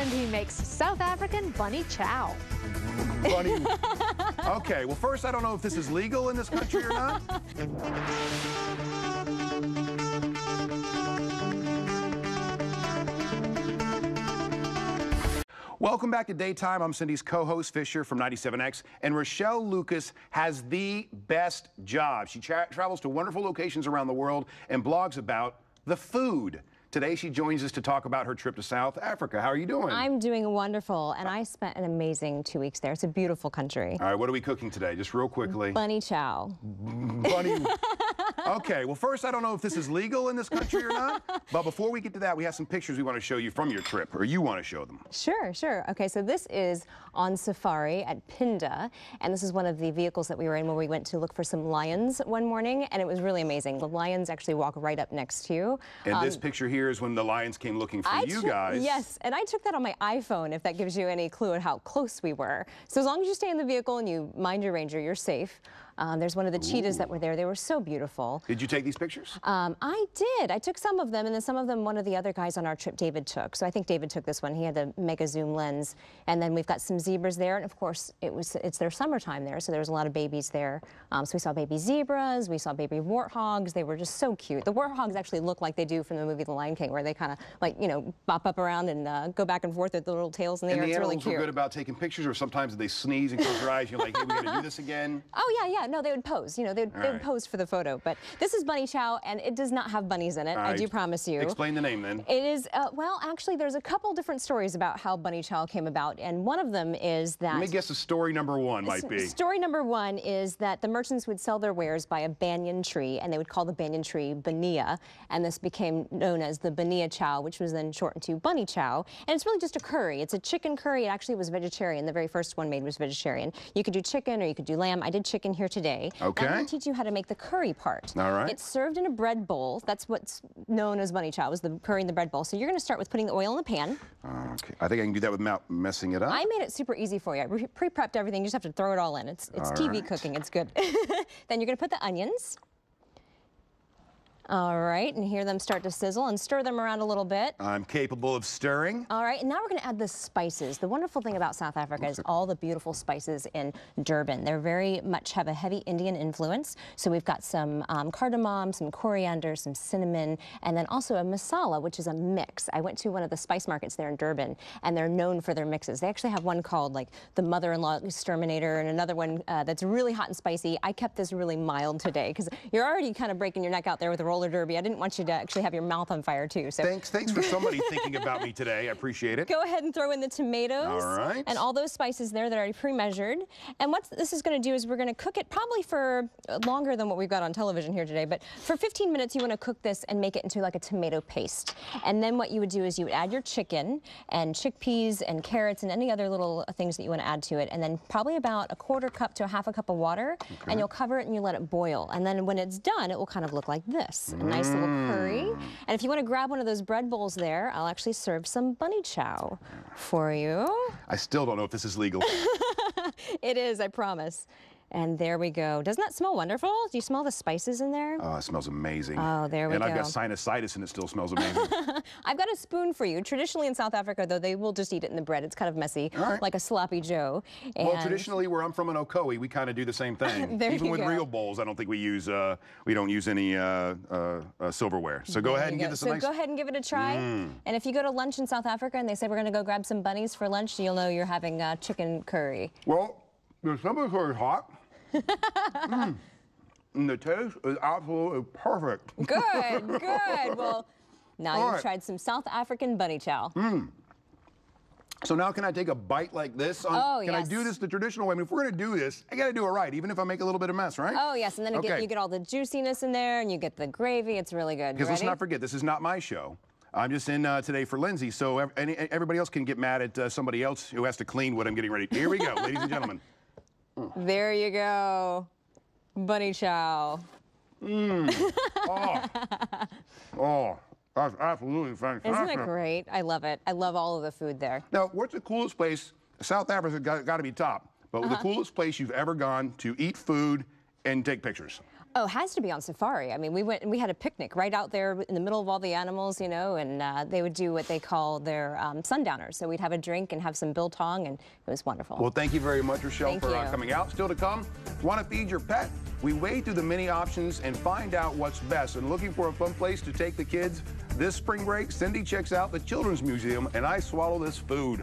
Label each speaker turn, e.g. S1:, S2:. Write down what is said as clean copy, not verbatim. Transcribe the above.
S1: and he makes South African bunny chow.
S2: Bunny. Okay, well, first, I don't know if this is legal in this country or not. Welcome back to Daytime. I'm Cindy's co-host, Fisher from 97X, and Rachelle Lucas has the best job. She travels to wonderful locations around the world and blogs about the food. Today, she joins us to talk about her trip to South Africa. How are you doing?
S3: I'm doing wonderful, and I spent an amazing 2 weeks there. It's a beautiful country.
S2: All right, what are we cooking today? Just real quickly.
S3: Bunny chow.
S2: Bunny. Okay, well, first, I don't know if this is legal in this country or not, but before we get to that, we have some pictures we want to show you from your trip, or you want to show them.
S3: Sure, sure. Okay, so this is on safari at Pinda, and this is one of the vehicles that we were in when we went to look for some lions one morning, and it was really amazing. The lions actually walk right up next to you.
S2: And this picture here is when the lions came looking for you guys.
S3: Yes, and I took that on my iPhone, if that gives you any clue on how close we were. So as long as you stay in the vehicle and you mind your ranger, you're safe. There's one of the cheetahs that were there. They were so beautiful.
S2: Did you take these pictures?
S3: I did. I took some of them, and then some of them one of the other guys on our trip, David, took. So I think David took this one. He had the mega zoom lens. And then we've got some zebras there, and of course it's their summertime there, so there was a lot of babies there. So we saw baby zebras, we saw baby warthogs. They were just so cute. The warthogs actually look like they do from the movie The Lion King, where they kind of like, you know, bop up around and go back and forth with the little tails in the air. It's really cute. And the animals were
S2: good about taking pictures, or sometimes they sneeze and close your eyes, you're like, hey, we gotta do this again?
S3: Oh, yeah, yeah. No, they would pose. You know, they would pose for the photo. But this is bunny chow, and it does not have bunnies in it. I do promise you.
S2: Explain the name then.
S3: It is, well, actually, there's a couple different stories about how bunny chow came about, and one of them is that...
S2: Let me guess, story number one might be.
S3: Story number one is that the merchants would sell their wares by a banyan tree, and they would call the banyan tree bania, and this became known as the bania chow, which was then shortened to bunny chow. And it's really just a curry. It's a chicken curry. It actually was vegetarian. The very first one made was vegetarian. You could do chicken or you could do lamb. I did chicken here today.
S2: Okay.
S3: I'm going to teach you how to make the curry part.
S2: All right.
S3: It's served in a bread bowl. That's what's known as bunny chow, is the curry in the bread bowl. So you're going to start with putting the oil in the pan.
S2: Okay. I think I can do that without messing it up.
S3: I made it super easy for you. I pre-prepped everything. You just have to throw it all in. It's TV cooking. It's good. Then you're going to put the onions. All right, and hear them start to sizzle and stir them around a little bit.
S2: I'm capable of stirring.
S3: All right, and now we're going to add the spices. The wonderful thing about South Africa is all the beautiful spices in Durban. They're very much have a heavy Indian influence. So we've got some cardamom, some coriander, some cinnamon, and then also a masala, which is a mix. I went to one of the spice markets there in Durban, and they're known for their mixes. They actually have one called like the Mother-in-Law Exterminator, and another one that's really hot and spicy. I kept this really mild today because you're already kind of breaking your neck out there with a roller derby. I didn't want you to actually have your mouth on fire too. So
S2: thanks for somebody thinking about me today. I appreciate it.
S3: Go ahead and throw in the tomatoes.
S2: All right.
S3: And all those spices there that are already pre-measured. And what this is going to do is we're going to cook it probably for longer than what we've got on television here today. But for 15 minutes, you want to cook this and make it into like a tomato paste. And then what you would do is you would add your chicken and chickpeas and carrots and any other little things that you want to add to it. And then probably about a quarter cup to a half a cup of water. Okay. And you'll cover it and you let it boil. And then when it's done, it will kind of look like this. A nice little curry. And if you want to grab one of those bread bowls there, I'll actually serve some bunny chow for you.
S2: I still don't know if this is legal.
S3: It is, I promise. And there we go. Doesn't that smell wonderful? Do you smell the spices in there?
S2: Oh, it smells amazing.
S3: Oh, there we go.
S2: And I've got sinusitis and it still smells amazing.
S3: I've got a spoon for you. Traditionally in South Africa, though, they will just eat it in the bread. It's kind of messy, like a sloppy Joe. And
S2: well, traditionally, where I'm from in Ocoee, we kind of do the same thing. Even with real bowls, I don't think we use, we don't use any silverware. So go ahead and give this a nice...
S3: So go ahead and give it a try. And if you go to lunch in South Africa and they say we're going to go grab some bunnies for lunch, you'll know you're having chicken curry.
S2: Well, the chicken curry is hot. And the taste is absolutely perfect.
S3: Good, good. Well, now you've tried some South African bunny chow.
S2: So now can I take a bite like this? Can I do this the traditional way? I mean, if we're going to do this, I got to do it right, even if I make a little bit of mess, right?
S3: Oh, yes, and then you get all the juiciness in there, and you get the gravy. It's really good.
S2: Because let's not forget, this is not my show. I'm just in today for Lindsay, so everybody else can get mad at somebody else who has to clean what I'm getting ready. Here we go, ladies and gentlemen.
S3: There you go. Bunny chow.
S2: Oh, that's absolutely fantastic.
S3: Isn't it great? I love it. I love all of the food there.
S2: Now, what's the coolest place? South Africa's got to be top, but the coolest place you've ever gone to eat food and take pictures?
S3: Oh, it has to be on safari. I mean, we went and we had a picnic right out there in the middle of all the animals, you know, and they would do what they call their sundowners. So we'd have a drink and have some biltong, and it was wonderful.
S2: Well, thank you very much, Rachelle,
S3: Thank
S2: for
S3: you.
S2: coming out. Still to come, want to feed your pet? We wade through the many options and find out what's best. And looking for a fun place to take the kids this spring break, Cindy checks out the Children's Museum, and I swallow this food.